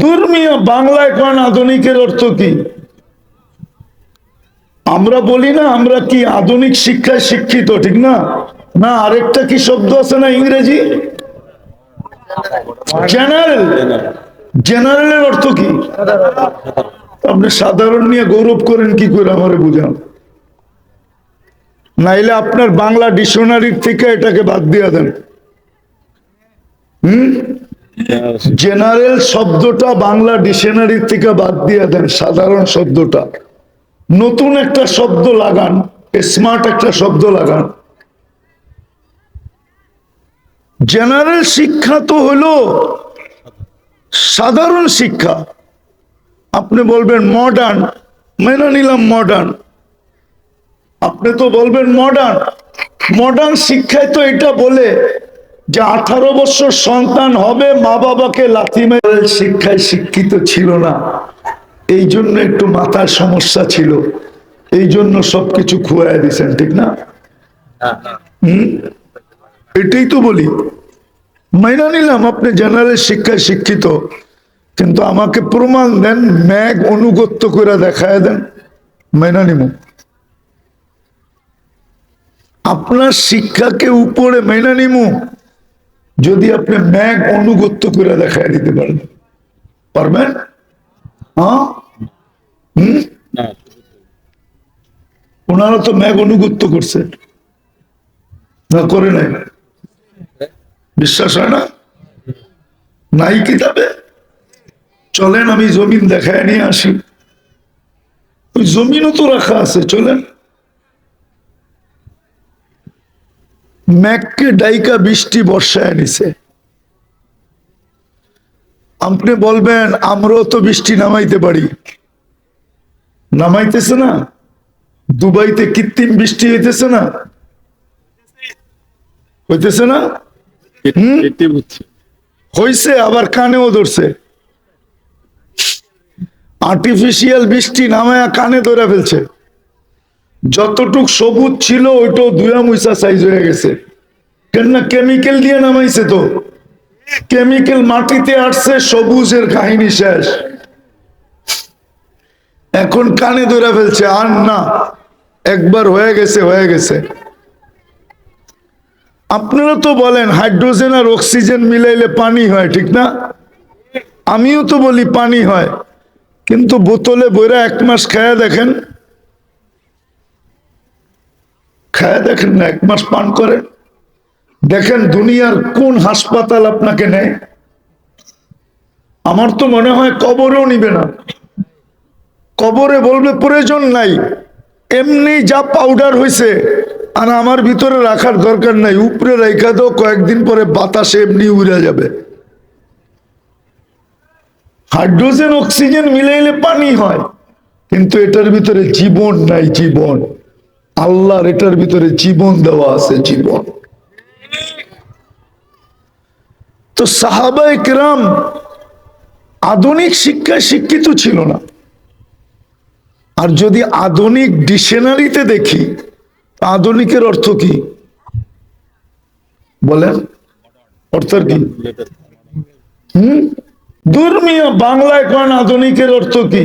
দুর্মিয়া বাংলায় কোন আধুনিকের অর্থ কি? আমরা বলি না আমরা কি আধুনিক শিক্ষায় শিক্ষিত, ঠিক না? না আরেকটা কি শব্দ আছে না ইংরেজি? জেনারেল। জেনারেলের অর্থ কি? আপনি সাধারণ নিয়ে গৌরব করেন কি করে আমারে বুঝান। নাইলে আপনার বাংলা ডিকশনারির থেকে এটাকে বাদ দিয়ে দেন। জেনারেল শব্দটা বাংলা ডিকশনারি থেকে বাদ দিয়ে দেন, সাধারণ শব্দটা নতুন একটা শব্দ লাগান, স্মার্ট একটা শব্দ লাগান। জেনারেল শিক্ষা তো হলো সাধারণ শিক্ষা। আপনি বলবেন মডার্ন, মেনে নিলাম মডার্ন। আপনি তো বলবেন মডার্ন। মডার্ন শিক্ষায় তো এটা বলে যে 18 বছর সন্তান হবে, মা বাবাকে লাথি মেরে। শিক্ষায় শিক্ষিত ছিল না, এই জন্য একটু মাথার সমস্যা ছিল, এই জন্য সবকিছু খুয়াই দিছেন, ঠিক না? এটাই তো বলি। মাইনা নিলাম আপনি জেনারেল শিক্ষায় শিক্ষিত, কিন্তু আমাকে প্রমাণ দেন, ম্যাগ অনুগত্য করে দেখায় দেন, মাইনা নিব। আপনার শিক্ষাকে উপরে মাইনা নিব যদি আপনি ম্যাগ অনুগত্য করে দেখায় দিতে পারেন। পারবেন? হ্যাঁ, ওনারা তো ম্যাগ অনুগত্য করছে না, করে নাই? বিশ্বাস হয় না? নাই কিতাবে? চলেন আমি জমিন দেখায় নিয়ে আসি। ওই জমিনও তো রাখা আছে, চলেন। ম্যাগকে ডাইকা বৃষ্টি বর্ষায় নিছে। আপনি বলবেন আমরাও তো বৃষ্টি নামাইতে পারি, নামাইতেছে না? দুবাইতে কৃত্রিম বৃষ্টি হইতেছে না? হইতেছে না? হইছে, আবার কানেও ধরছে। আর্টিফিশিয়াল বৃষ্টি নামায়া কানে ধরে ফেলছে। যতটুক সবুজ ছিল ওইটাও ধুয়া মুইসা সাইজ হয়ে গেছে। কেননা কেমিক্যাল দিয়ে নামাইছে তো, কেমিক্যাল মাটিতে আসছে, সবুজের কাহিনী শেষ। এখন কানে ধরে ফেলছে, আর না, একবার হয়ে গেছে হয়ে গেছে। আপনারা তো বলেন হাইড্রোজেন আর অক্সিজেন মিলাইলে পানি হয়, ঠিক না? আমিও তো বলি পানি হয়, কিন্তু বোতলে বইরা 1 মাস খায়া দেখেন, খায়া দেখেন না, 1 মাস পান করেন, দেখেন দুনিয়ার কোন হাসপাতাল আপনাকে নেয়। আমার তো মনে হয় কবরেও নিবে না। কবরে বলবে প্রয়োজন নাই, এমনি যা পাউডার হয়েছে আর আমার ভিতরে রাখার দরকার নাই, উপরে রেখা দাও, কয়েকদিন পরে বাতাসে এমনি উড়ে যাবে। হাইড্রোজেন অক্সিজেন মিলাইলে পানি হয়, কিন্তু এটার ভিতরে জীবন নাই। জীবন আল্লাহর এটার ভিতরে জীবন দেওয়া আছে, জীবন। তো সাহাবায়ে কেরাম আধুনিক শিক্ষায় শিক্ষিত ছিল না। আর যদি আধুনিক ডিকশনারিতে দেখি, আধুনিকের অর্থ কি বলেন? অর্থ কি? দুর্মিয়া বাংলায় কোন আধুনিকের অর্থ কি?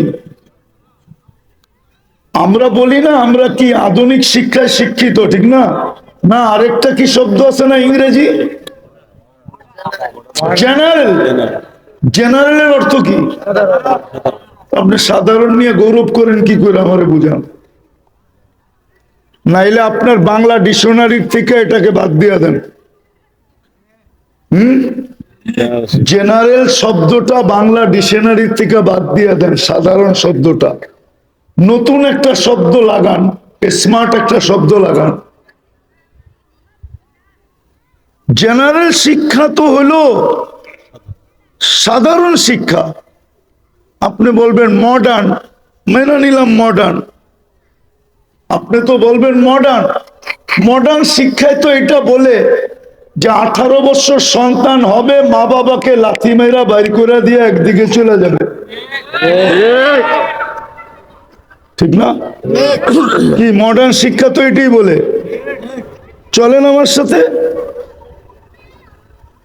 আমরা বলি না আমরা কি আধুনিক শিক্ষায় শিক্ষিত, ঠিক না? না আরেকটা কি শব্দ আছে না ইংরেজি? জেনারেল। জেনারেলের অর্থ কি? আপনি সাধারণ নিয়ে গৌরব করেন কি করে আমারে বুঝান। নাইলে আপনার বাংলা ডিকশনারির থেকে এটাকে বাদ দিয়ে দেন। জেনারেল শব্দটা বাংলা ডিকশনারির থেকে বাদ দিয়ে দেন, সাধারণ শব্দটা নতুন একটা শব্দ লাগান, স্মার্ট একটা শব্দ লাগান। জেনারেল শিক্ষা তো হলো সাধারণ শিক্ষা। আপনি বলবেন মডার্ন, মেনে নিলাম মডার্ন। আপনি তো বলবেন মডার্ন। মডার্ন শিক্ষায় তো এটা বলে যে 18 বছর সন্তান হবে, মা বাবাকে লাথি মেরা বাইর করে দিয়ে একদিকে চলে যাবে, ঠিক না? কি মডার্ন শিক্ষা তো এটাই বলে। চলেন আমার সাথে,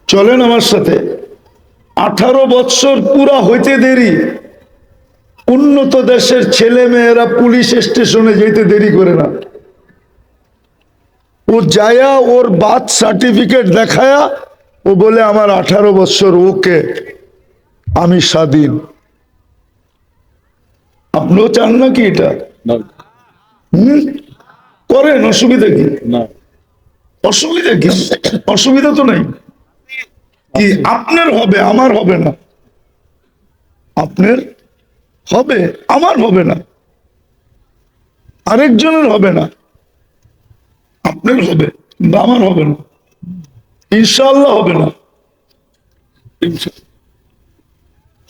চলেন আমার সাথে। 18 বৎসর পুরা হইতে দেরি, উন্নত দেশের ছেলে মেয়েরা পুলিশ স্টেশনে যেতে দেরি করে না। ও যায়া ওর বার্থ সার্টিফিকেট দেখায়া ও বলে আমার 18 বৎসর, ওকে আমি স্বাধীন। আপনিও চান নাকি এটা? করেন, অসুবিধা কি? অসুবিধা কি? অসুবিধা তো নাই। কি আপনার হবে, আমার হবে না? আপনার হবে, আমার হবে না, আরেকজনের হবে না, আপনার হবে কিন্তু আমার হবে না, ইনশাআল্লাহ হবে না,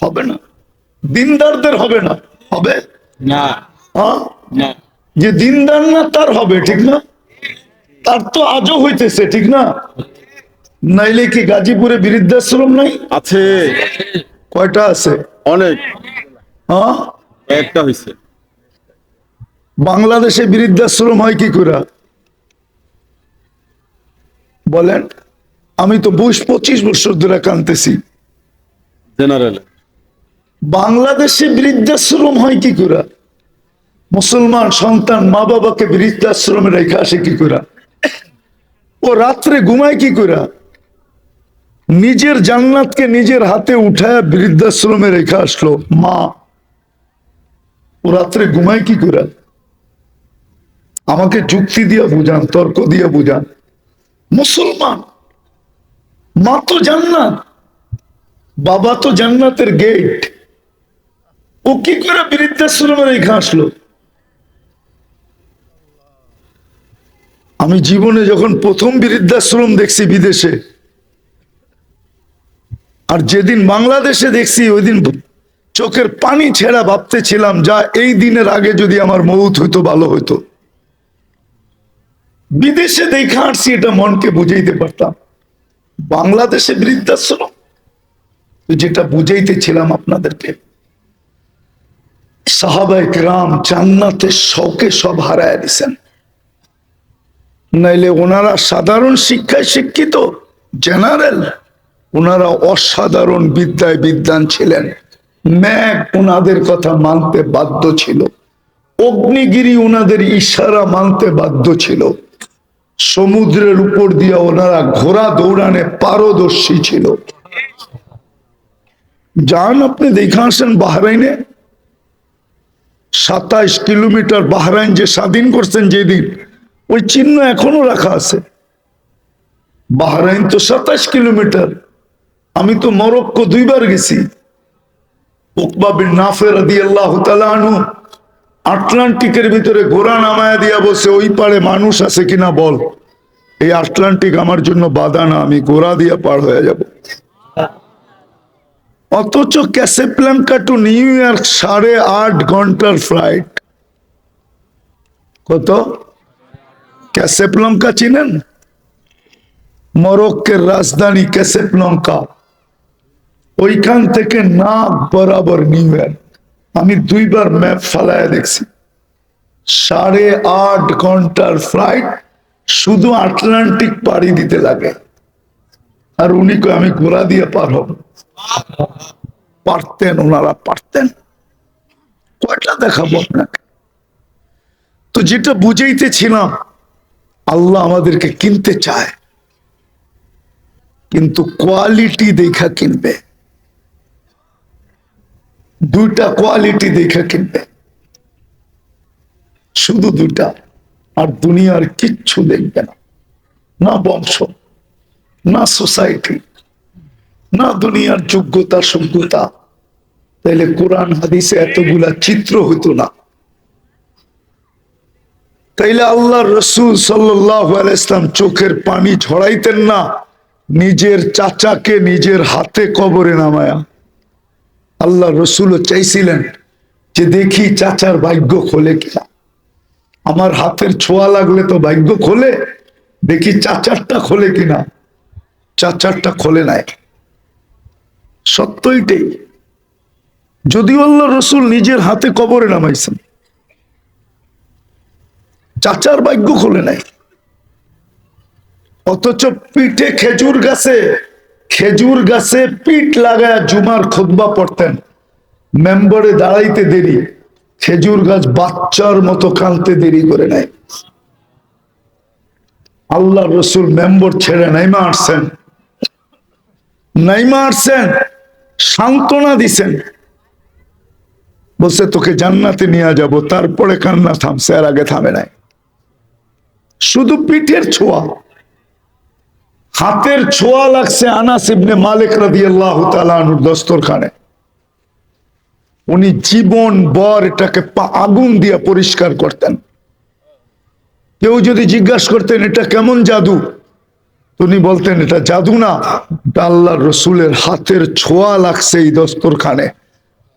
হবে না। দিনদারদের হবে না, হবে না হ্যাঁ? না যে দিনদার না তার হবে, ঠিক না? তার তো আজও হইতেছে, ঠিক না? নাইলে কি গাজীপুরে বৃদ্ধাশ্রম নাই? আছে, কয়টা আছে? অনেক, হ্যাঁ, একটা হয়েছে। বাংলাদেশে বৃদ্ধাশ্রম হয় কি করে বলেন? আমি তো 20-25 বছর ধরে কানতেছি। জেনারেল বাংলাদেশে বৃদ্ধাশ্রম হয় কি করে? মুসলমান সন্তান মা বাবাকে বৃদ্ধাশ্রমে রেখে আসে কি করে? ও রাত্রে ঘুমায় কি করে? নিজের জান্নাতকে নিজের হাতে উঠায় বৃদ্ধাশ্রমে রেখে আসলো মা, ও রাত্রে ঘুমায় কি করে? আমাকে যুক্তি দিয়ে বুঝান, তর্ক দিয়ে বুঝান। মুসলমান, মা তো জান্নাত, বাবা তো জান্নাতের গেট, ও কি করে বৃদ্ধাশ্রমে রেখে আসলো? আমি জীবনে যখন প্রথম বৃদ্ধাশ্রম দেখছি বিদেশে, আর যেদিন বাংলাদেশে দেখছি ওই দিন চোখের পানি ছেড়া ভাবতেছিলাম, যা এই দিনের আগে যদি আমার মৌত হইতো ভালো হইতো। বিদেশে দেখা আসছি, এটা মনকে বুঝাইতে পারতাম। বাংলাদেশে বৃদ্ধাশ্রম, যেটা বুঝাইতেছিলাম আপনাদেরকে, সাহাবায়ে কেরাম জান্নাতের শৌকে সব হারায় দিছেন। নাইলে ওনারা সাধারণ শিক্ষায় শিক্ষিত, জেনারেল, ওনারা অসাধারণ বিদ্যায় বিদ্বান ছিলেন। ম্যাগ ওনাদের কথা মানতে বাধ্য ছিল, অগ্নিগিরি ওনাদের ইশারা মানতে বাধ্য ছিল, সমুদ্রের উপর দিয়ে ওনারা ঘোড়া দৌড়ানে পারদর্শী ছিল। যান আপনি দেখে আসেন বাহরাইনে, 27 কিলোমিটার বাহরাইন যে স্বাধীন করছেন যেদিন, ওই চিহ্ন এখনো রাখা আছে। বাহরাইন তো 27 কিলোমিটার। আমি তো মরক্কো 2 বার গেছি। উকবা বিন নাফে রাদিয়াল্লাহু তাআলা আনহু আটলান্টিকের ভিতরে ঘোড়া নামায়া দিয়া বসে, ওই পারে মানুষ আছে কিনা বল, এই আটলান্টিক আমার জন্য বাধা না, আমি ঘোড়া দিয়া পার হয়ে যাব। অথচ ক্যাসাব্লাঙ্কা টু নিউ ইয়র্ক 8.5 ঘন্টার ফ্লাইট। কত? ক্যাসাব্লাঙ্কা চিনেন? মরক্কোর রাজধানী ক্যাসাব্লাঙ্কা, ওইখান থেকে নাক বরাবর নিউ ইয়র্ক। আমি 2 বার ম্যাপ ফালায় দেখছি। 8.5 ঘন্টার ফ্লাইট, শুধু আটলান্টিক পাড়ি দিতে লাগে। আর উনি কই আমি ঘোড়া দিয়ে পার হব। পারতেন, ওনারা পারতেন। কয়টা দেখাবো আপনাকে? তো যেটা বুঝাইতেছিলাম, আল্লাহ আমাদেরকে কিনতে চায়, কিন্তু কোয়ালিটি দেখা কিনবে। 2টা কোয়ালিটি দেখা কিনবে, শুধু 2টা। আর দুনিয়ার কিচ্ছু দেখবে না, না বংশ, না সোসাইটি, না দুনিয়ার যোগ্যতা সভ্যতা। তাইলে কোরআন হাদিসে এতগুলা চিত্র হইতো না। তাইলে আল্লাহ রসুল সাল্লাল্লাহু আলাইহি ওয়াসাল্লাম চোখের পানি ঝরাইতেন না নিজের চাচাকে নিজের হাতে কবরে নামায়া। আল্লাহ রসুলও চাইছিলেন যে দেখি চাচার ভাগ্য খোলে কিনা। আমার হাতের ছোঁয়া লাগলে তো ভাগ্য খোলে, দেখি চাচারটা খোলে কিনা। চাচারটা খোলে নাই। সত্যইটাই, যদিও আল্লাহ রসুল নিজের হাতে কবরে নামাইছেন, চাচার ভাগ্য খোলে নাই। অথচ পিঠে খেজুর গাছে খেজুর গাছে পিঠ লাগায় জুমার খুতবা পড়তেন, মেম্বারে দাঁড়াইতে দেরি, খেজুর গাছ বাচ্চার মতো কাঁদতে দেরি করে নাই। আল্লাহ রসুল মেম্বর ছেড়ে নাইমা আসছেন, নাইমা আসছেন, সান্ত্বনা দিছেন, বলছে তোকে জান্নাতে নিয়ে যাব, তারপরে কান্না থামছে, আর আগে থামে নাই। শুধু পিঠের ছোঁয়া, হাতের ছোঁয়া লাগছে আনাস ইবনে মালিক রাদিয়াল্লাহু তাআলা আনহুর দস্তরখানে। উনি জীবন ভর এটাকে আগুন দিয়ে পরিষ্কার করতেন। কেউ যদি জিজ্ঞাসা করতেন এটা কেমন জাদু, উনি বলতেন এটা জাদু না, এটা আল্লাহর রসুলের হাতের ছোঁয়া লাগছে এই দস্তরখানে।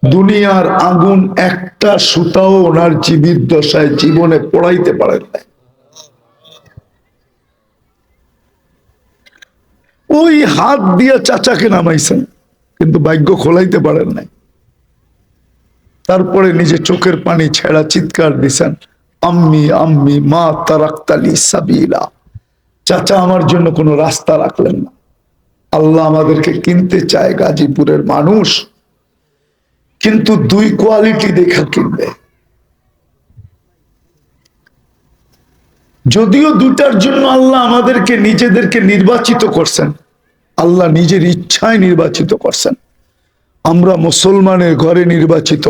দুনিয়ার আগুন একটা সুতাও ওনার জীবিত দশায় জীবনে পড়াইতে পারেন না। ওই হাত দিয়া চাচাকে নামাইছেন, কিন্তু ভাগ্য খোলাইতে পারেন নাই। তারপরে নিজে চোখের পানি ছেড়া চিৎকার দিছেন, আম্মি আম্মি মা তারাক্তালি সাবিলা, চাচা আমার জন্য কোনো রাস্তা রাখলেন না। আল্লাহ আমাদেরকে কিনতে চায়, গাজীপুরের মানুষ, কিন্তু দুই কোয়ালিটি দেখা কিনবে। যদিও দুটার জন্য আল্লাহ আমাদেরকে নিজেদেরকে নির্বাচিত করছেন, আল্লাহ নিজের ইচ্ছায় নির্বাচিত করছেন। আমরা মুসলমানের ঘরে নির্বাচিত,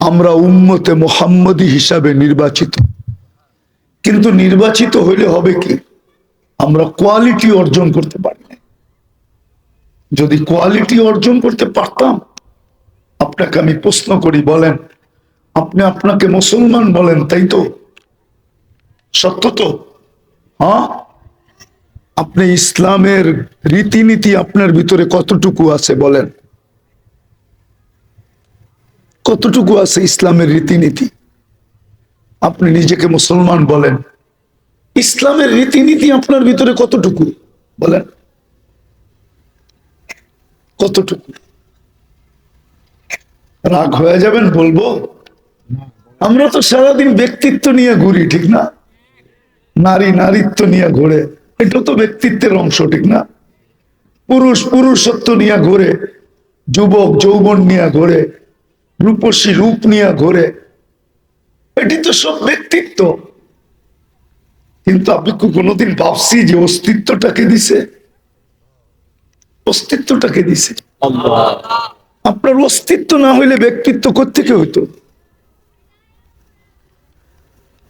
আমরা উম্মতে মুহাম্মদী হিসাবে নির্বাচিত। কিন্তু নির্বাচিত হইলে হবে কি, আমরা কোয়ালিটি অর্জন করতে পারি না। যদি কোয়ালিটি অর্জন করতে পারতাম, আপনাকে আমি প্রশ্ন করি, বলেন আপনি আপনাকে মুসলমান বলেন, তাই তো? সত্য তো? হ্যাঁ, আপনি ইসলামের রীতিনীতি আপনার ভিতরে কতটুকু আছে বলেন? কতটুকু আছে ইসলামের রীতিনীতি? আপনি নিজেকে মুসলমান বলেন, ইসলামের রীতিনীতি আপনার ভিতরে কতটুকু বলেন? কতটুকু? রাগ হয়ে যাবেন বলবো, আমরা তো সারাদিন ব্যক্তিত্ব নিয়ে ঘুরি, ঠিক না? নারী নারীত্ব নিয়ে ঘুরে, এটা তো ব্যক্তিত্বের অংশ, ঠিক না? পুরুষ পুরুষত্ব নিয়ে ঘুরে, যুবক যৌবন নিয়ে ঘুরে, রূপসী রূপ নিয়ে ঘুরে, এটি তো সব ব্যক্তিত্ব। কিন্তু আপনি কোনোদিন ভাবছি যে অস্তিত্বটাকে দিছে? অস্তিত্বটাকে দিছে। আপনার অস্তিত্ব না হইলে ব্যক্তিত্ব কোত্থেকে হইতো?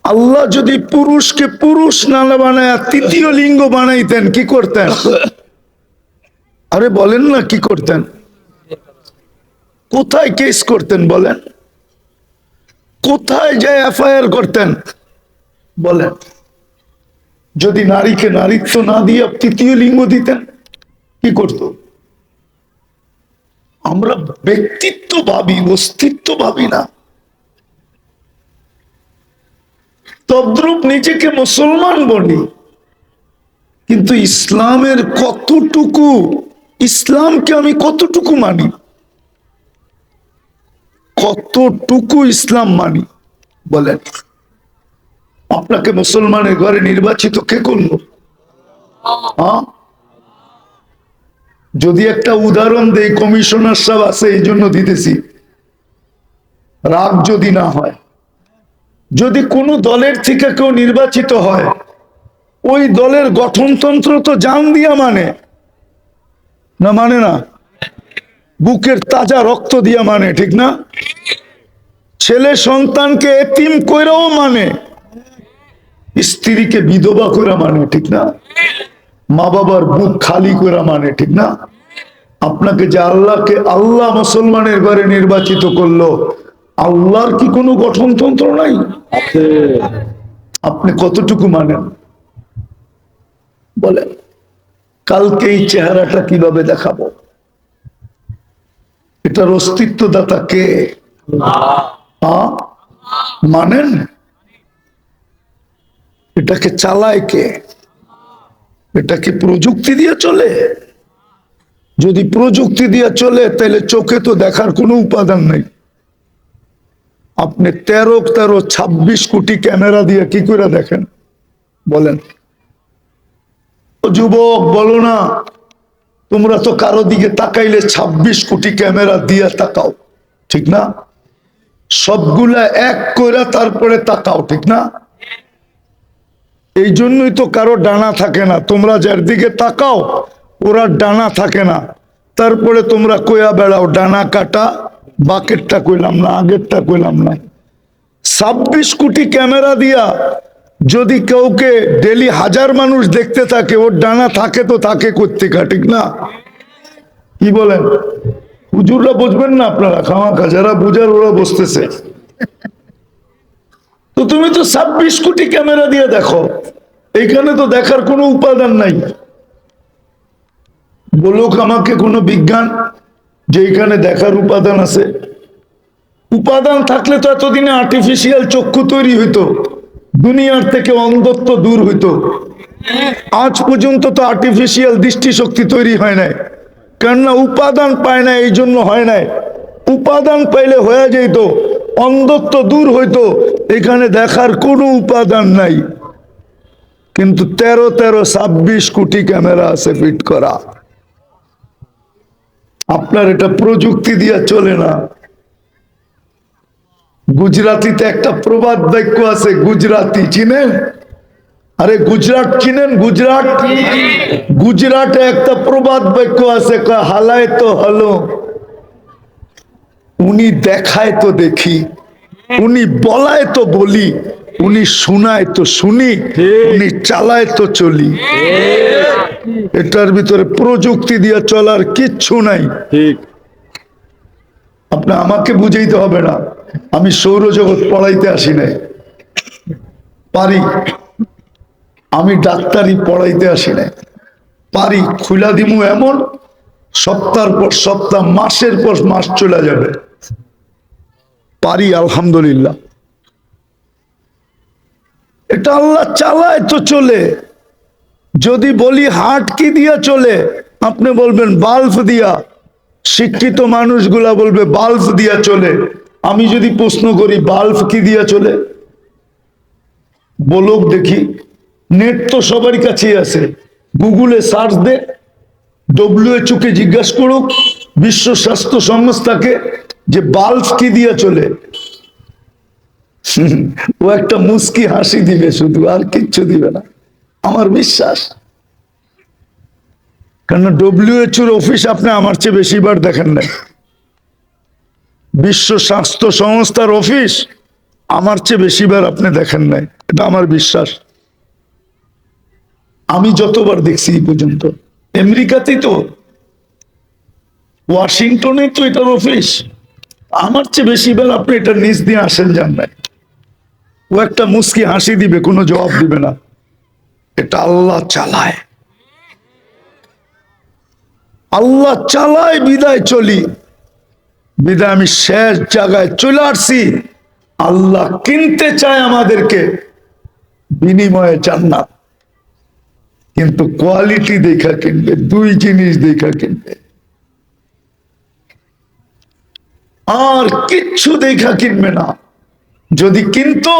আল্লাহ যদি পুরুষকে পুরুষ না বানায় তৃতীয় লিঙ্গ বানাইতেন, কি করতেন? আরে বলেন না, কি করতেন? কোথায় কেস করতেন বলেন? কোথায় যায় এফআইআর করতেন বলেন? যদি নারীকে নারীত্ব না দিয়ে তৃতীয় লিঙ্গ দিতেন, কি করত? আমরা ব্যক্তিত্ব ভাবি, অস্তিত্ব ভাবি না। তদ্রূপ নিজেকে মুসলমান বলি, কিন্তু ইসলামের কতটুকু, ইসলামকে আমি কতটুকু মানি, কতটুকু ইসলাম মানি বলেন? আপনাকে মুসলমানের ঘরে নির্বাচিত কে করলো? যদি একটা উদাহরণ দেই, কমিশনার সাহেব আছে এই জন্য দিতেছি, রাগ যদি না হয়, যদি কোনো দলের থেকে কেউ নির্বাচিত হয়, ওই দলের গঠনতন্ত্র তো জান দিয়া মানে না, মানে না? বুকের তাজা রক্ত দিয়া মানে, ঠিক না? ছেলে সন্তানকে এতিম কইরাও মানে, স্ত্রীকে বিধবা কইরা মানে, ঠিক না? মা বাবার বুক খালি কইরা মানে, ঠিক না? আপনাকে যে আল্লাহকে, আল্লাহ মুসলমানের ঘরে নির্বাচিত করলো, আল্লাহর কি কোনো গঠনতন্ত্র নাই? আপনি কতটুকু মানেন বলেন? কালকে এই চেহারাটা কিভাবে দেখাবো? এটার অস্তিত্বদাতা কে? মানেন? এটাকে চালায় কে? এটা কি প্রযুক্তি দিয়ে চলে? যদি প্রযুক্তি দিয়ে চলে, তাহলে চোখে তো দেখার কোনো উপাদান নাই। আপনি 13-26 কোটি ক্যামেরা দিয়ে কি করে দেখেন বলেন? যুবক বলো না, তোমরা তো কারো দিকে তাকাইলে ২৬ কোটি ক্যামেরা দিয়ে তাকাও, ঠিক না? সবগুলা এক করে তারপরে তাকাও, ঠিক না? এই জন্যই তো কারো ডানা থাকে না। তোমরা যার দিকে তাকাও ওরা ডানা থাকে না, তারপরে তোমরা কইয়া বেড়াও ডানা কাটা, বাকেরটা কইলাম না, আগেরটা কইলাম না। ২৬ কোটি ক্যামেরা দিয়া যদি কাউকে ডেলি ১,০০০ মানুষ দেখতে থাকে, ওর ডানা থাকে তো থাকে কোত্থেকে, ঠিক না? কি বলেন? হুজুররা বুঝবেন না আপনারা, খামাখা যারা বুঝার ওরা বসতেছে। তো তুমি তো ২৬ কোটি ক্যামেরা দিয়ে দেখো, এইখানে তো দেখার কোনো উপাদান নাই। বলুক আমাকে কোনো বিজ্ঞান যে এখানে দেখার উপাদান আছে? উপাদান থাকলে তো এতদিনে আর্টিফিশিয়াল চক্ষু তৈরি হইতো, দুনিয়ার থেকে অন্ধত্ব দূর হইতো। আজ পর্যন্ত তো আর্টিফিশিয়াল দৃষ্টিশক্তি তৈরি হয় নাই, কেননা উপাদান পায় না, এই জন্য হয় নাই। উপাদান পাইলে হয়ে যেত, অন্ধত্ব দূর হইতো। এখানে দেখার কোনো উপাদান নাই, কিন্তু ২৩ কোটি ক্যামেরা আছে ফিট করা। আপনার এটা প্রযুক্তি দিয়ে চলে না। গুজরাটিতে একটা প্রবাদ বাক্য আছে, গুজরাটি চিনেন? আরে গুজরাট চিনেন? গুজরাট, গুজরাটে একটা প্রবাদ বাক্য আছে, হালায় তো হলো, উনি দেখায় তো দেখি, উনি বলায় তো বলি, উনি শোনায় তো শুনি, উনি চালায় তো চলি। এটার ভিতরে প্রযুক্তি দিয়ে চলার কিচ্ছু নাই। ঠিক। আপনি আমাকে বুঝাইতে হবে না, আমি সৌরজগৎ পড়াইতে আসি নাই। পারি, আমি ডাক্তারি পড়াইতে আসি নাই। পারি, খুলা দিমু এমন, সপ্তাহের পর সপ্তাহ, মাসের পর মাস চলে যাবে। পারি, আলহামদুলিল্লাহ। এটা আল্লাহ চালায় তো চলে। যদি বলি হার্ট কি দিয়া চলে, আপনি বলবেন বাল্ব দিয়া। শিক্ষিত মানুষগুলা বলবে বাল্ব দিয়া চলে। আমি যদি প্রশ্ন করি বাল্ব কি দিয়া চলে, বলুক দেখি। নেট তো সবারই কাছেই আছে, গুগলে সার্চ দে, WHO কে জিজ্ঞাসা করুক, বিশ্ব স্বাস্থ্য সংস্থাকে, যে বাল্ব কি দিয়া চলে। ও একটা মুস্কি হাসি দিবে শুধু, আর কিচ্ছু দিবে না, আমার বিশ্বাস। কারণ WHO অফিস আপনি আমার চেয়ে বেশিবার দেখেন নাই। বিশ্ব স্বাস্থ্য সংস্থার অফিস আমার চেয়ে বেশিবার আপনি দেখেন নাই, এটা আমার বিশ্বাস। আমি যতবার দেখছি এই পর্যন্ত, আমেরিকাতেই তো, ওয়াশিংটনে তো এটার অফিস, আমার চেয়ে বেশিবার আপনি এটা নিচ দিয়ে আসেন যান নাই। ও একটা মুস্কি হাসি দিবে, কোনো জবাব দিবে না। এটা আল্লাহ চালায়, আল্লাহ চালায়, বিদায় চলি। বিদায় আমি শেষ জায়গায় চলে আসছি। আল্লাহ কিনতে চায় আমাদেরকে, বিনিময়ে জান্নাত, কিন্তু কোয়ালিটি দেখা কিনবে, দুই জিনিস দেখা কিনবে, আর কিচ্ছু দেখা কিনবে না। যদি কিনতো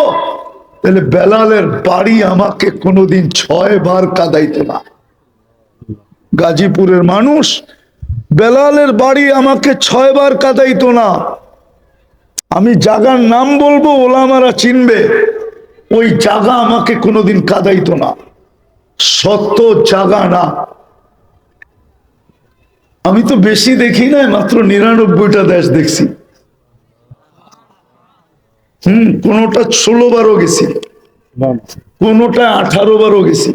তাহলে বেলালের বাড়ি আমাকে কোনোদিন 6 বার কাঁদাইতো না। গাজীপুরের মানুষ, বেলালের বাড়ি আমাকে 6 বার কাঁদাইতো না। আমি জায়গার নাম বলবো, ওলামারা চিনবে, ওই জায়গা আমাকে কোনোদিন কাঁদাইতো না। সত্য জায়গা না। আমি তো বেশি দেখি নাই, মাত্র 99টা দেশ দেখছি। কোনোটা 16 বারও গেছি, কোনোটা 18 বারও গেছি।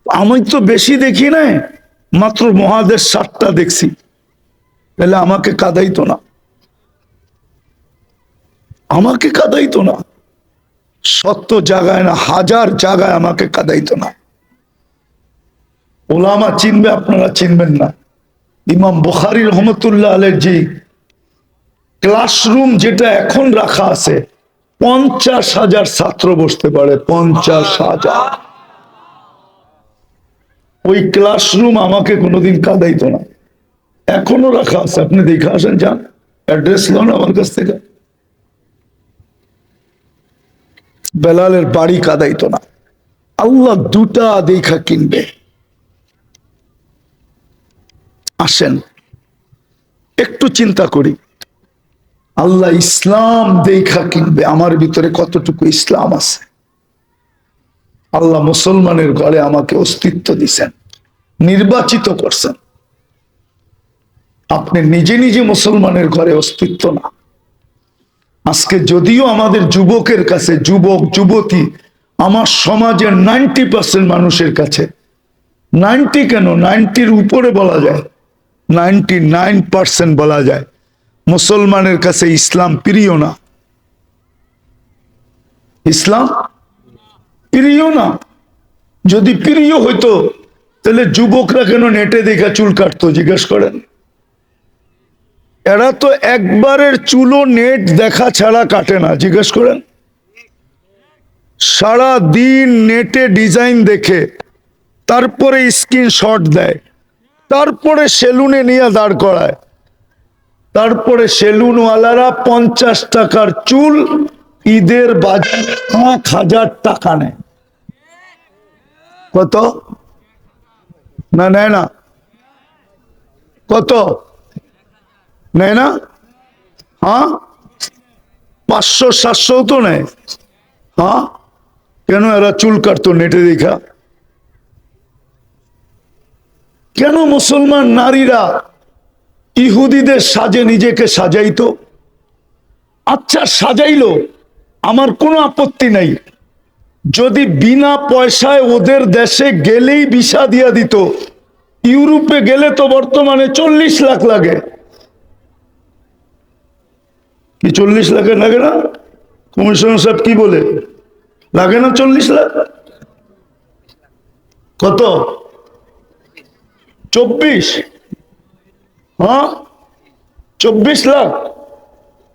আমি তো বেশি দেখি নাই, মাত্র মহাদেশ 7টা দেখছি। তাহলে আমাকে কাঁদাইতো না, আমাকে কাঁদাইতো না। সত্য জায়গায় না, হাজার জায়গায় আমাকে কাঁদাইতো না। ওলামা চিনবে, আপনারা চিনবেন না। ইমাম বুখারী রহমতুল্লাহ আলাইহি জি ক্লাসরুম যেটা এখন রাখা আছে, 50,000 ছাত্র বসতে পারে, 50,000। ওই ক্লাসরুম আমাকে কোনোদিন কাঁদাইতো না, এখনো রাখা আছে। আপনি দেখে আসেন, যান, অ্যাড্রেস লন আমার কাছ থেকে। বেলালের বাড়ি কাঁদাইতো না। আল্লাহ দুটা দেখা কিনবে, আসেন একটু চিন্তা করি, আল্লাহ ইসলাম দেখা কিনবে আমার ভিতরে কতটুকু ইসলাম আছে। আল্লাহ মুসলমানের ঘরে আমাকে অস্তিত্ব দিছেন, নির্বাচিত করছেন। আপনি নিজে নিজে মুসলমানের ঘরে অস্তিত্ব না। আজকে যদিও আমাদের যুবকের কাছে, যুবক যুবতী, আমার সমাজের 90% মানুষের কাছে, 90 কেন, 90-র উপরে বলা যায়, 99% বলা যায়, মুসলমানের কাছে ইসলাম প্রিয় না। ইসলাম প্রিয় না। যদি প্রিয় হইতো তাহলে যুবকরা কেন নেটে দেখা চুল কাটতো জিজ্ঞেস করেন? এরা তো একবারের চুলও নেট দেখা ছাড়া কাটে না, জিজ্ঞেস করেন। সারা দিন নেটে ডিজাইন দেখে, তারপরে স্ক্রিনশট দেয়, তারপরে সেলুনে নিয়ে দাঁড় করায়, তারপরে সেলুনওয়ালারা 50 টাকার চুল ঈদের বাজার 1000 টাকা নেয়। কত? না নেয় না? কত নেয় না? হ্যাঁ, 500-700 তো নেয়। হ্যাঁ, কেন? এরা চুল কাটতো নেটে দেখা। কেন মুসলমান নারীরা ইহুদিদের সাজে নিজেকে সাজাইতো? আচ্ছা সাজাইলো, আমার কোনো আপত্তি নাই, যদি বিনা পয়সায় ওদের দেশে গেলেই ভিসা দিয়া দিত। ইউরোপে গেলে তো বর্তমানে 40 লাখ লাগে। কি 40 লাখে লাগে না? কমিশনার সাহেব কি বলে, লাগে না 40 লাখ? কত? 24? হ্যাঁ, 24 লাখ।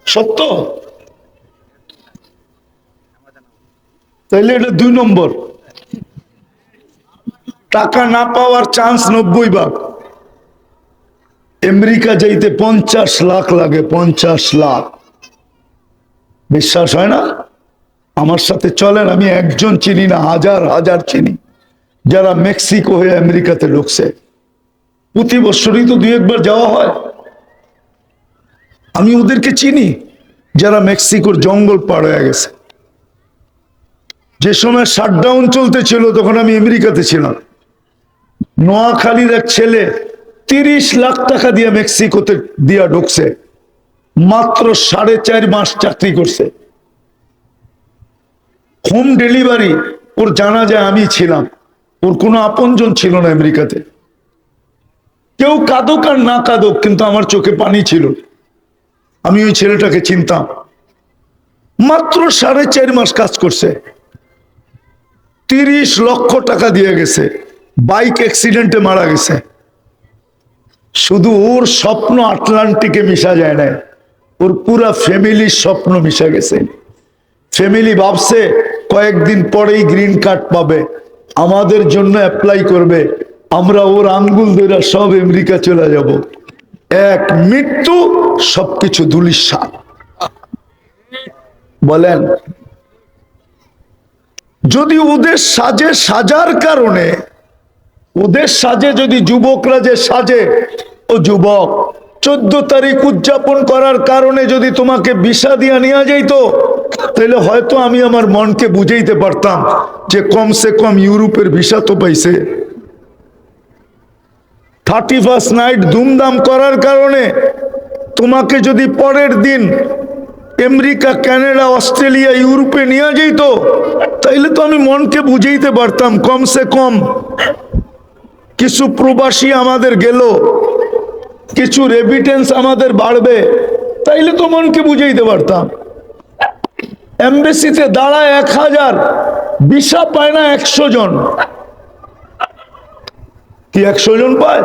সত্য? তাইলে এটা 2 নম্বর। টাকা না পাওয়ার চান্স 90 ভাগ। আমেরিকা যাইতে 50 লাখ লাগে, 50 লাখ। বিশ্বাস হয় না? আমার সাথে চলেন, আমি একজন চিনি না, হাজার হাজার চিনি যারা মেক্সিকো হয়ে আমেরিকাতে ঢুকছে। প্রতি বছরই তো 2-1 বার যাওয়া হয়। আমি ওদেরকে চিনি যারা মেক্সিকোর জঙ্গল পার হয়ে গেছে। যে সময় শাটডাউন চলতেছিল তখন আমি আমেরিকাতে ছিলাম। নোয়াখালীর এক ছেলে 30 লাখ টাকা দিয়ে মেক্সিকোতে দিয়া ঢুকছে, মাত্র 4.5 মাস চাকরি করছে। হোম ডেলিভারি ওর জানা যায় আমি ছিলাম, ওর কোনো আপনজন ছিল না আমেরিকাতে। কেউ কাঁদুক আর না কাঁদুক, কিন্তু আমার চোখে পানি ছিল, আমি ওই ছেলেটাকে চিনতাম। মাত্র 4.5 মাস কাজ করছে, 30 লক্ষ টাকা দিয়ে গেছে, বাইক অ্যাক্সিডেন্টে মারা গেছে। শুধু ওর স্বপ্ন আটলান্টিকে মিশা যায় না, ওর পুরা ফ্যামিলির স্বপ্ন মিশা গেছে। ফ্যামিলি ভাবছে কয়েকদিন পরেই গ্রিন কার্ড পাবে, আমাদের জন্য অ্যাপ্লাই করবে, আমরা ওর আঙ্গুল ধরে সব আমেরিকা চলে যাব। এক মৃত্যু, সবকিছু ধূলিসাৎ। বলেন, যদি ওদের সাজে সাজার কারণে, ওদের সাজে যদি যুবকরা যে সাজে, ও যুবক 14 তারিখ উদযাপন করার কারণে যদি তোমাকে ভিসা দিয়া নিয়ে যাইতো, তাহলে হয়তো আমি আমার মনকে বুঝাইতে পারতাম যে কমসে কম ইউরোপের ভিসা তো পাইছে। 31st নাইট ধুমধাম করার কারণে তোমাকে যদি পরের দিন আমেরিকা, কানাডা, অস্ট্রেলিয়া, ইউরোপে নিয়ে যেত, তাইলে তো আমি মনকে বুঝাইতে পারতাম কমসে কম কিছু প্রবাসী আমাদের গেল, কিছু রেমিটেন্স আমাদের বাড়বে, তাইলে তো মনকে বুঝাইতে পারতাম। এমবেসিতে দাঁড়ায় 1000, ভিসা পায় না 100 জন। কি 100 জন পায়?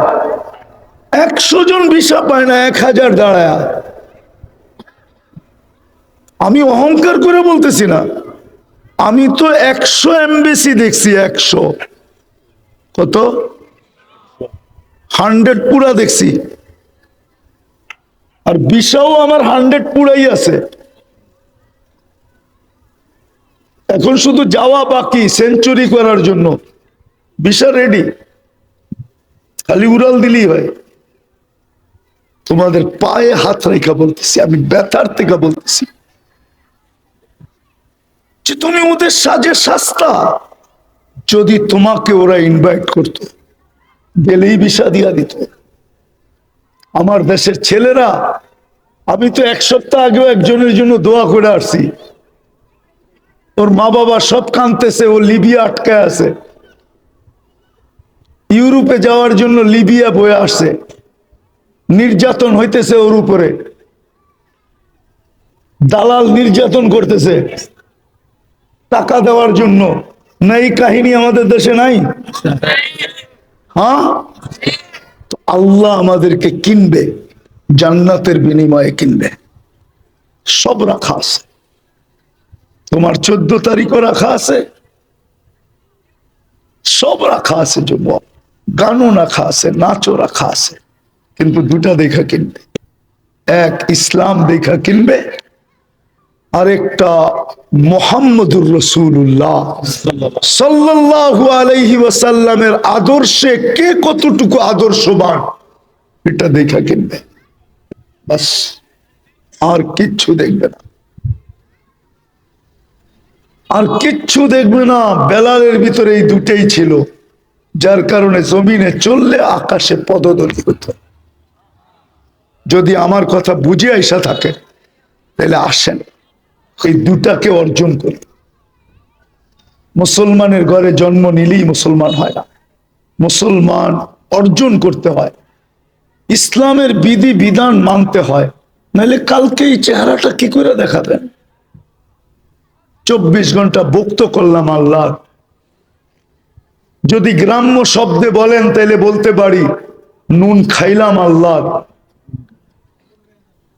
100 জন ভিসা পায় না, 1000 দাঁড়ায়। আমি অহংকার করে বলতেছি না, আমি তো 100 এমবেসি দেখছি। 100 কত? 100 পুরা দেখছি। আর ভিসাও আমার 100 পুরাই আছে। এখন শুধু যাওয়া বাকি সেঞ্চুরি করার জন্য। ভিসা রেডি, খালি উড়াল দিলেই হয়। তোমাদের পায়ে হাত রেখা বলতেছি, আমি ব্যথার থেকে বলতেছি যে তুমি ওদের সাজে সাস্তা। যদি তোমাকে ওরা ইনভাইট করতো, গেলেই ভিসা দিয়া দিত। আমার দেশের ছেলেরা, আমি তো এক সপ্তাহ আগেও একজনের জন্য দোয়া করে আসছি, ওর মা বাবা সব কাঁদতেছে, ও লিবিয়া আটকায় আছে, ইউরোপে যাওয়ার জন্য লিবিয়া বয়ে আসছে, নির্যাতন হইতেছে ওর উপরে, দালাল নির্যাতন করতেছে টাকা দেওয়ার জন্য। না এই কাহিনী আমাদের দেশে নাই? হ্যাঁ, তো আল্লাহ আমাদেরকে কিনবে, জান্নাতের বিনিময়ে কিনবে। সব রাখা আছে, তোমার 14 তারিখও রাখা আছে, সব রাখা আছে, যুবক, গানও রাখা আছে, নাচও রাখা আছে, কিন্তু দুটা দেখা কিনবে। এক ইসলাম দেখা কিনবে, আরেকটা মুহাম্মদুর রাসূলুল্লাহ সাল্লাল্লাহু আলাইহি ওয়াসাল্লামের আদর্শে কে কতটুকু আদর্শবান, এটা দেখা কিনবে। বাস, আর কিচ্ছু দেখবে না, আর কিচ্ছু দেখবে না। বেলালের ভিতরে এই দুটেই ছিল, যার কারণে জমিনে চললে আকাশে পদদলি হতো। যদি আমার কথা বুঝে আইসা থাকে তাহলে আসেন, এই দুটাকে অর্জন করি। মুসলমানের ঘরে জন্ম নিলেই মুসলমান হয় না, মুসলমান অর্জন করতে হয়, ইসলামের বিধি বিধান মানতে হয়, নাহলে কালকে এই চেহারাটা কি করে দেখাবেন? 24 ঘন্টা ভক্ত করলাম আল্লাহ। যদি গ্রাম্য শব্দে বলেন তাহলে বলতে পারি নুন খাইলাম আল্লাহ,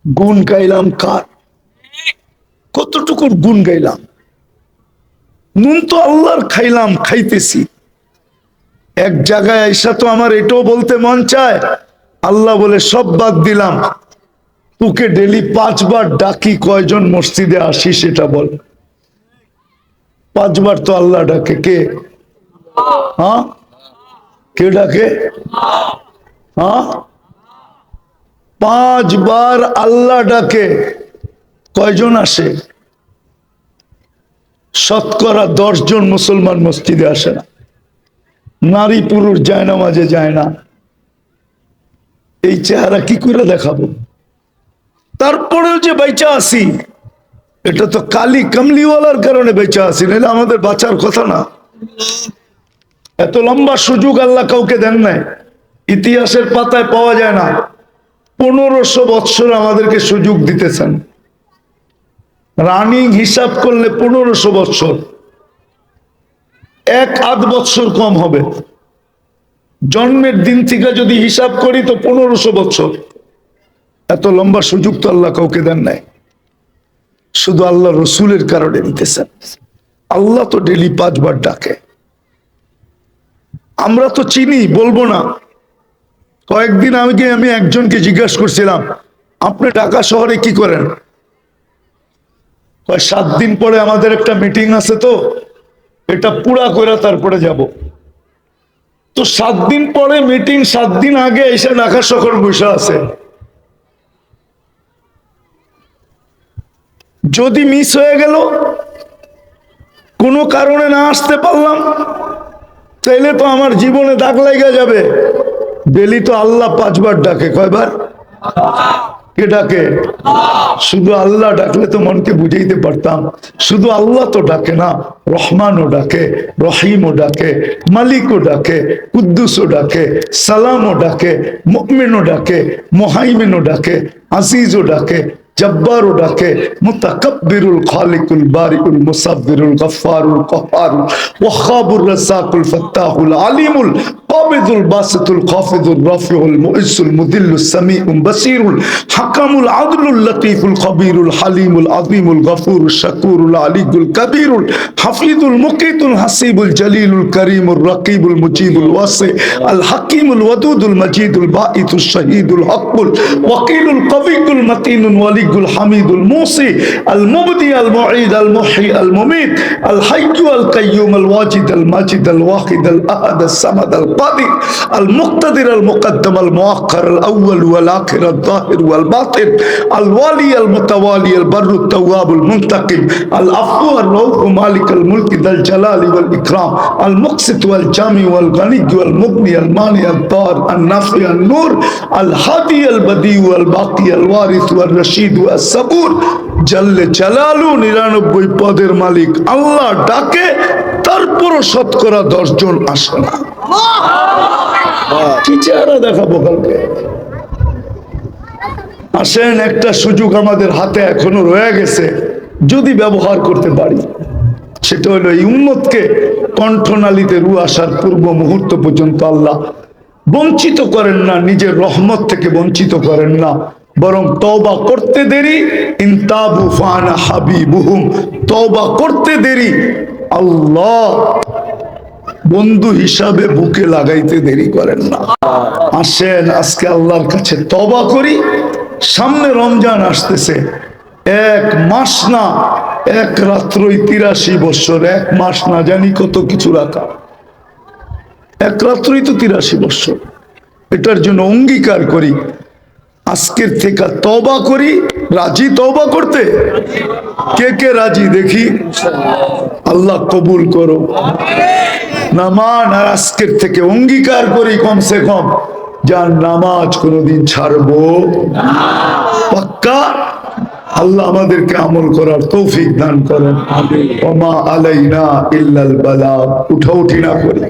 গুণ গাইলাম কার? কতটুকুর গুণ গাইলাম? নুন তো আল্লাহর খাইলাম, খাইতেছি। এক জায়গায় আইসা তো আমার এটাও বলতে মন চায়, আল্লাহ বলে সব বাদ দিলাম, তোকে ডেলি 5 বার ডাকি, কয়জন মসজিদে আসি সেটা বল। 5 বার তো আল্লাহ ডাকে, কে? হ্যাঁ, কে ডাকে? হ্যাঁ, 5 বার আল্লাহ ডাকে, কয়জন আসে? শতকরা 10 জন মুসলমান মসজিদে আসে না, নারী পুরুষ যায় না, মাঝে যায় না। এই চেহারা কি করে দেখাবো? তারপরেও যে বেঁচে আসি, এটা তো কালি কামলিওয়ালার কারণে বেঁচে আসি, নাহলে আমাদের বাঁচার কথা না। এত লম্বা সুযোগ আল্লাহ কাউকে দেন নাই, ইতিহাসের পাতায় পাওয়া যায় না। 1500 বৎসর আমাদেরকে সুযোগ দিতেছেন, রানিং হিসাব করলে 1500 বৎসর, 1-8 বৎসর কম হবে। জন্মের দিন থেকে যদি হিসাব করি তো 1500 বৎসর। এত লম্বা সুযোগ তো আল্লাহ কাউকে দেন নাই, শুধু আল্লাহ রসুলের কারণে দিতেছেন। আল্লাহ তো ডেলি 5 বার ডাকে, আমরা তো চিনি, বলবো না। কয়েকদিন আগে আমি একজনকে জিজ্ঞাসা করছিলাম, আপনি ঢাকা শহরে কি করেন? 7 দিন পরে আমাদের একটা মিটিং আছে, তো এটা পুরা করে তারপরে যাব। তো 7 দিন পরে মিটিং, 7 দিন আগে এসে ঢাকা শহর বসে আছে। যদি মিস হয়ে গেল, কোনো কারণে না আসতে পারলাম, তাইলে তো আমার জীবনে দাগ লাগা যাবে। ডেলি তো আল্লাহ 5 বার ডাকে, কয়বার? কে ডাকে? শুধু আল্লাহ ডাকলে তো মনকে বুঝাইতে পারতাম। শুধু আল্লাহ তো ডাকে না, রহমানও ডাকে, রহিমও ডাকে, মালিকও ডাকে, কুদ্দুসও ডাকে, সালামও ডাকে, মুমিনও ডাকে, মুহাইমিনও ডাকে, আজিজও ডাকে, জব্বারও ডাকে, মুতাকাব্বিরুল খালিকুল বারিকুল মুসাব্বিরুল গফফারুল কহ্হারুল ওয়াহাবুর রাজ্জাকুল ফাত্তাহুল আলিমুল কাবিদুল বাসিতুল খাফিদুর রাফিউল মুইসুল মুদিল্লুস সামিউল বাসিরুল হাকামুল আদলুল লতীফুল খবীরুল হালিমুল আযীমুল গফুরুল শাকুরুল আলিয়ুল কবীরুল হাফিজুল মুকিতুল হাসিবুল জলিলুল করিমুর রকিবুল মুজিবুল ওয়াসি আল হাকিমুল ওয়াদুদুল মজিদুল বাঈতুল শহীদুল হকুল ওয়াকিলুল কবিকুল মতিনুল ওয়ালিগুল হামিদুল মুসি আল মুবদি আল মুঈদ আল মুহয়ি আল মুমীত আল হাইয়্যু আল কাইয়্যুম আল ওয়াজিদ আল মাজিদ আল ওয়াহিদ আল আহাদ আল সামাদ আল القادر المقتدر المقدم المؤخر الأول والآخر الظاهر والباطن الوالي المتوالي البر التواب المنتقم العفو الرؤوف مالك الملك ذا الجلال والإكرام المقسط والجامع والغني والمغني المانع الضار النافع النور الهادي البديع والباقي الوارث والرشيد والصبور জল্লে জালালু 99 পদের মালিক আল্লাহ ডাকে, তারপরও শতকরা 10 জন আসে না। কি চেহারা দেখাবো কালকে? আসেন, একটা সুযোগ আমাদের হাতে এখনো রয়ে গেছে, যদি ব্যবহার করতে পারি, সেটা হলো এই উম্মতকে কণ্ঠনালীতে রু আসার পূর্ব মুহূর্ত পর্যন্ত আল্লাহ বঞ্চিত করেন না, নিজের রহমত থেকে বঞ্চিত করেন না, বরং তওবা করতে দেরি, ইনতাবু ফানা হাবিবুহুম, তওবা করতে দেরি আল্লাহ বন্ধু হিসাবে বুকে লাগাইতে দেরি করেন না। আসেন আজকে আল্লাহর কাছে তওবা করি। সামনে রমজান আসতেছে, 1 মাস না 1 রাত্রই 83 বছর, 1 মাস না জানি কত কিছু রাখা, 1 রাত্রই তো 83 বছর। এটার জন্য অঙ্গীকার করি, আজকের থেকে তওবা করি। রাজি তওবা করতে? কে কে রাজি দেখি? আল্লাহ কবুল করো। নামাজ, আর আজকের থেকে অঙ্গীকার করি কমসে কম যার নামাজ কোনোদিন ছাড়বো পাক্কা। আল্লাহ আমাদেরকে আমল করার তৌফিক দান করেন। ওমা আলাইনা ইল্লাল বালাগ। উঠা উঠি না করি।